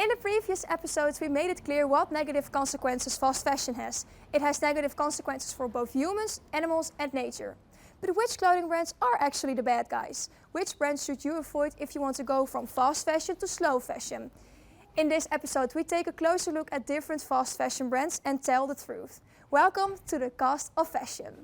In the previous episodes, we made it clear what negative consequences fast fashion has. It has negative consequences for both humans, animals and nature. But which clothing brands are actually the bad guys? Which brands should you avoid if you want to go from fast fashion to slow fashion? In this episode, we take a closer look at different fast fashion brands and tell the truth. Welcome to the Cast of Fashion.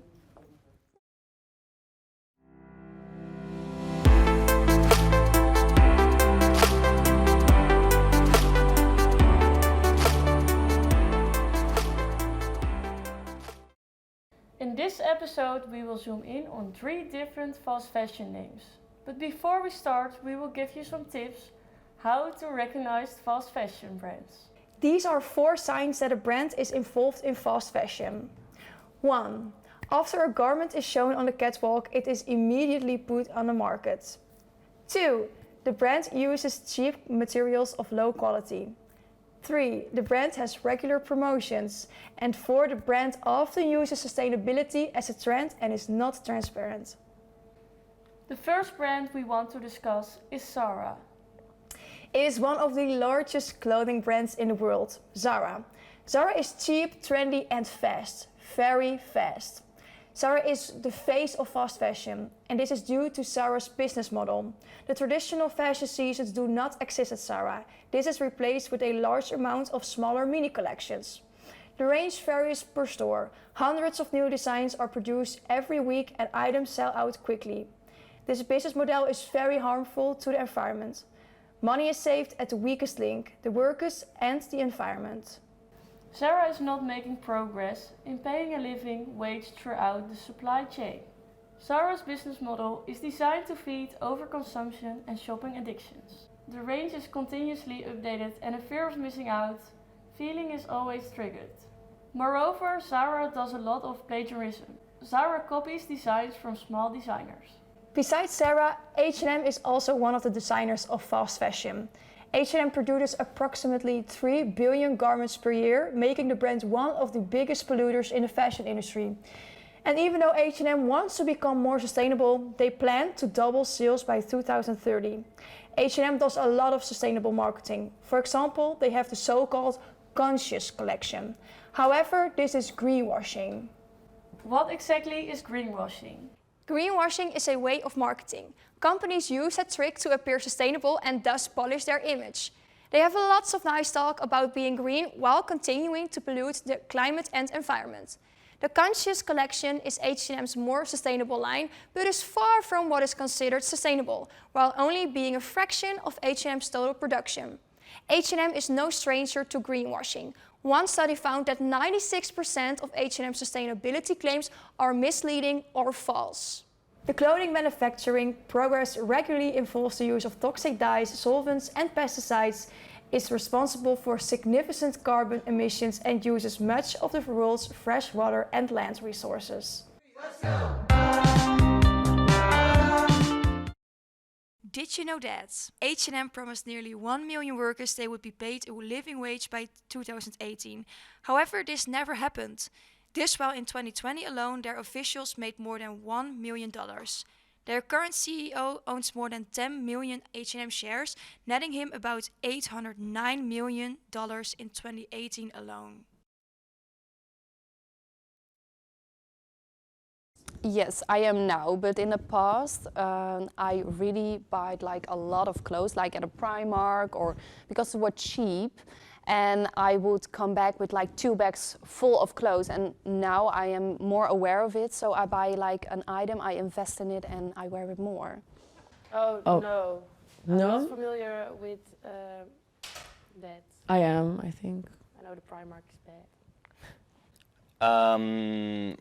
In this episode, we will zoom in on 3 different fast fashion names. But before we start, we will give you some tips how to recognize fast fashion brands. These are 4 signs that a brand is involved in fast fashion. 1. After a garment is shown on the catwalk, it is immediately put on the market. 2. The brand uses cheap materials of low quality. 3. The brand has regular promotions. And 4. The brand often uses sustainability as a trend and is not transparent. The first brand we want to discuss is Zara. It is one of the largest clothing brands in the world, Zara. Zara is cheap, trendy and fast. Very fast. Zara is the face of fast fashion, and this is due to Zara's business model. The traditional fashion seasons do not exist at Zara. This is replaced with a large amount of smaller mini collections. The range varies per store. Hundreds of new designs are produced every week and items sell out quickly. This business model is very harmful to the environment. Money is saved at the weakest link, the workers and the environment. Zara is not making progress in paying a living wage throughout the supply chain. Zara's business model is designed to feed overconsumption and shopping addictions. The range is continuously updated and a fear of missing out feeling is always triggered. Moreover, Zara does a lot of plagiarism. Zara copies designs from small designers. Besides Zara, H&M is also one of the designers of fast fashion. H&M produces approximately 3 billion garments per year, making the brand one of the biggest polluters in the fashion industry. And even though H&M wants to become more sustainable, they plan to double sales by 2030. H&M does a lot of sustainable marketing. For example, they have the so-called conscious collection. However, this is greenwashing. What exactly is greenwashing? Greenwashing is a way of marketing. Companies use that trick to appear sustainable and thus polish their image. They have lots of nice talk about being green while continuing to pollute the climate and environment. The Conscious collection is H&M's more sustainable line, but is far from what is considered sustainable, while only being a fraction of H&M's total production. H&M is no stranger to greenwashing. One study found that 96% of H&M sustainability claims are misleading or false. The clothing manufacturing progress regularly involves the use of toxic dyes, solvents and pesticides, is responsible for significant carbon emissions and uses much of the world's fresh water and land resources. Did you know that? H&M promised nearly 1 million workers they would be paid a living wage by 2018. However, this never happened. This while in 2020 alone, their officials made more than $1 million. Their current CEO owns more than 10 million H&M shares, netting him about $809 million in 2018 alone. Yes, I am now, but in the past I really bought like a lot of clothes, like at a Primark or because it was cheap, and I would come back with like 2 bags full of clothes, and now I am more aware of it, so I buy like an item, I invest in it and I wear it more. Oh. No. I'm not familiar with that. I am, I think. I know the Primark is bad.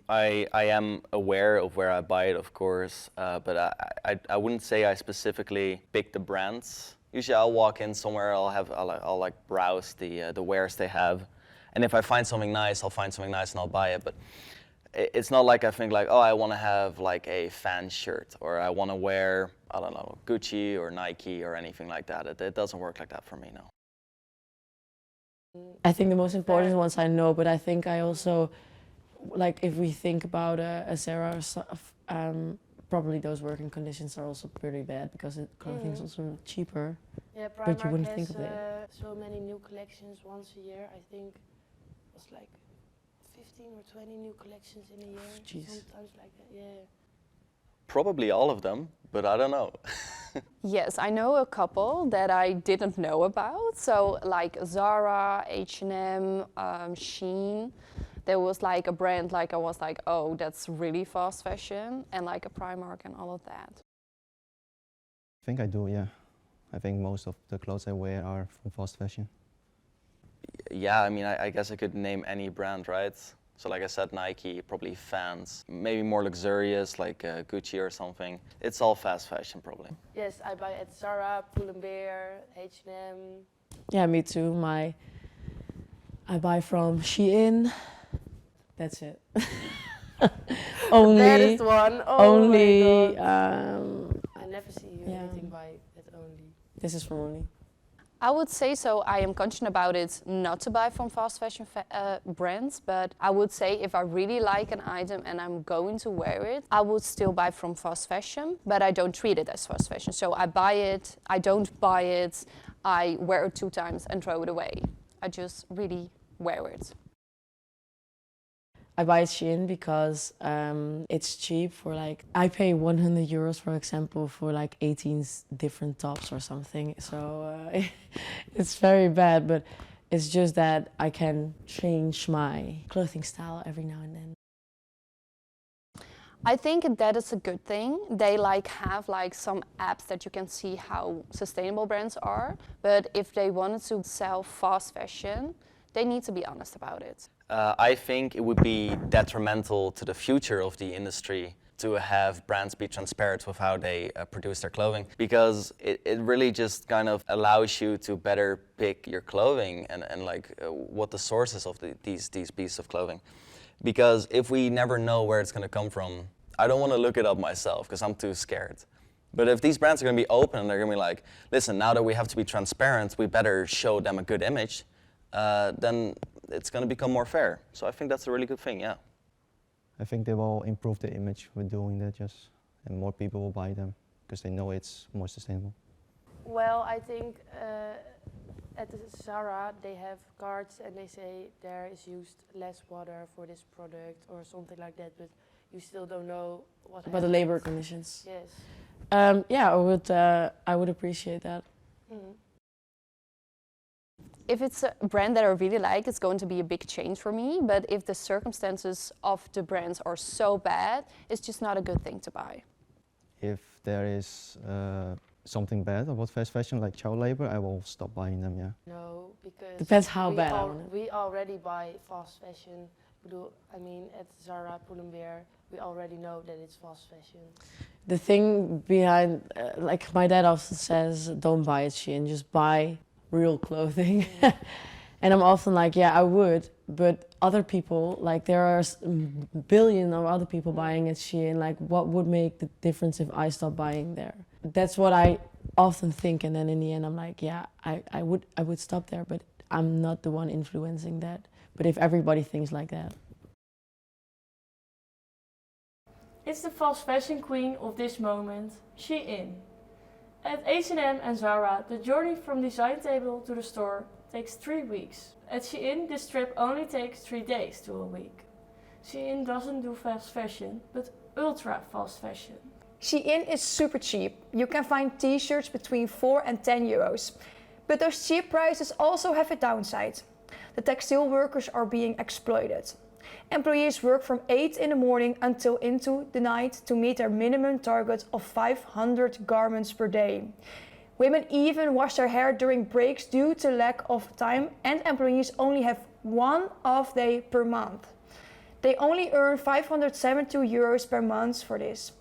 I am aware of where I buy it, of course, but I wouldn't say I specifically pick the brands. Usually I'll walk in somewhere, I'll like browse the wares they have, and if I find something nice, I'll find something nice and I'll buy it. But it's not like I think like, oh, I want to have like a fan shirt, or I want to wear, I don't know, Gucci or Nike or anything like that. It doesn't work like that for me, no. I think the most important ones I know, but I think I also, like if we think about a Zara probably those working conditions are also pretty bad because clothing is also cheaper. Yeah, But you Primark wouldn't has think of it. so many new collections once a year. I think it was like 15 or 20 new collections in a year. Jeez. Sometimes like that, yeah. Probably all of them, but I don't know. Yes, I know a couple that I didn't know about. So like Zara, H&M, Shein. There was like a brand like I was like, oh, that's really fast fashion, and like a Primark and all of that. I think I do, yeah. I think most of the clothes I wear are from fast fashion. Yeah, I mean, I guess I could name any brand, right? So like I said, Nike, probably Vans, maybe more luxurious like Gucci or something. It's all fast fashion probably. Yes, I buy at Zara, Pull&Bear, H&M. Yeah, me too. I buy from Shein. That's it. Only. That is the one. Oh Only. my God. I never see you yeah. anything by that Only. This is from Only. I would say so. I am conscious about it not to buy from fast fashion brands, but I would say if I really like an item and I'm going to wear it, I would still buy from fast fashion, but I don't treat it as fast fashion. So I buy it, I don't buy it, I wear it 2 times and throw it away. I just really wear it. I buy at Shein because it's cheap for like, I pay 100 euros for example for like 18 different tops or something. So it's very bad, but it's just that I can change my clothing style every now and then. I think that is a good thing. They like have like some apps that you can see how sustainable brands are, but if they wanted to sell fast fashion, they need to be honest about it. I think it would be detrimental to the future of the industry to have brands be transparent with how they produce their clothing, because it really just kind of allows you to better pick your clothing and like what the sources of these pieces of clothing. Because if we never know where it's going to come from, I don't want to look it up myself because I'm too scared. But if these brands are going to be open and they're going to be like, listen, now that we have to be transparent, we better show them a good image, then it's going to become more fair. So I think that's a really good thing, yeah. I think they will improve the image with doing that, and more people will buy them because they know it's more sustainable. Well, I think at the Zara they have cards and they say there is used less water for this product or something like that, but you still don't know what About the labor conditions. Yes. Yeah, I would appreciate that. Mm-hmm. If it's a brand that I really like, it's going to be a big change for me. But if the circumstances of the brands are so bad, it's just not a good thing to buy. If there is something bad about fast fashion, like child labor, I will stop buying them, yeah. No, because Depends how bad I want it. we already buy fast fashion. I mean, at Zara, Pull&Bear, we already know that it's fast fashion. The thing behind, like my dad often says, don't buy at Shein, just buy real clothing. And I'm often like, yeah, I would, but other people, like there are billions of other people buying at Shein, like what would make the difference if I stop buying there? That's what I often think, and then in the end I'm like, yeah, I would stop there, but I'm not the one influencing that. But if everybody thinks like that. It's the fast fashion queen of this moment, Shein. At H&M and Zara, the journey from design table to the store takes 3 weeks. At Shein, this trip only takes 3 days to a week. Shein doesn't do fast fashion, but ultra fast fashion. Shein is super cheap. You can find t-shirts between 4 and 10 euros. But those cheap prices also have a downside. The textile workers are being exploited. Employees work from 8 in the morning until into the night to meet their minimum target of 500 garments per day. Women even wash their hair during breaks due to lack of time, and employees only have 1 off day per month. They only earn 572 euros per month for this.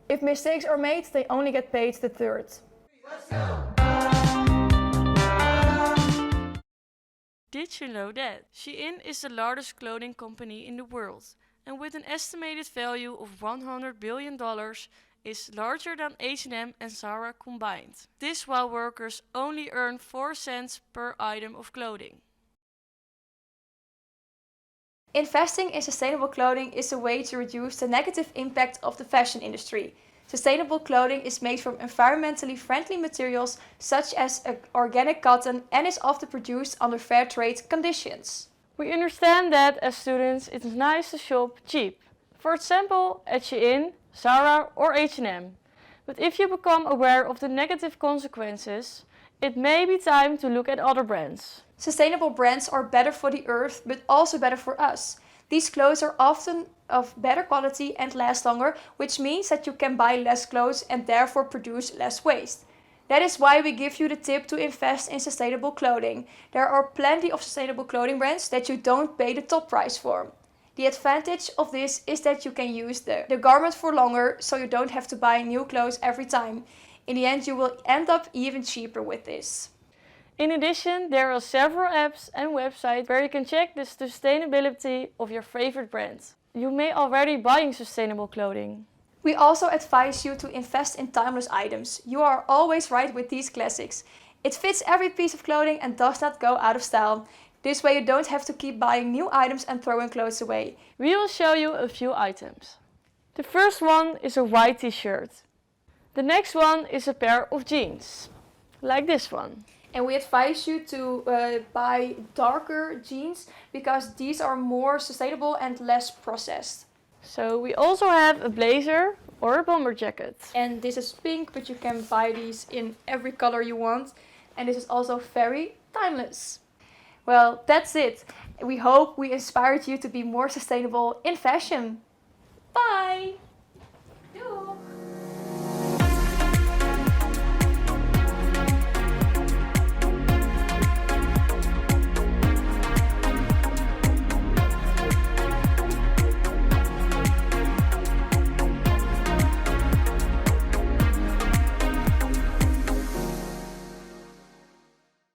If mistakes are made, they only get paid the third. Did you know that? Shein is the largest clothing company in the world, and with an estimated value of $100 billion, is larger than H&M and Zara combined. This while workers only earn 4 cents per item of clothing. Investing in sustainable clothing is a way to reduce the negative impact of the fashion industry. Sustainable clothing is made from environmentally friendly materials such as organic cotton and is often produced under fair trade conditions. We understand that as students it is nice to shop cheap. For example, at Shein, Zara or H&M. But if you become aware of the negative consequences, it may be time to look at other brands. Sustainable brands are better for the earth, but also better for us. These clothes are often of better quality and last longer, which means that you can buy less clothes and therefore produce less waste. That is why we give you the tip to invest in sustainable clothing. There are plenty of sustainable clothing brands that you don't pay the top price for. The advantage of this is that you can use the garment for longer, so you don't have to buy new clothes every time. In the end, you will end up even cheaper with this. In addition, there are several apps and websites where you can check the sustainability of your favorite brand. You may already buying sustainable clothing. We also advise you to invest in timeless items. You are always right with these classics. It fits every piece of clothing and does not go out of style. This way you don't have to keep buying new items and throwing clothes away. We will show you a few items. The first one is a white t-shirt. The next one is a pair of jeans, like this one. And we advise you to buy darker jeans because these are more sustainable and less processed. So we also have a blazer or a bomber jacket. And this is pink, but you can buy these in every color you want. And this is also very timeless. Well, that's it. We hope we inspired you to be more sustainable in fashion. Bye!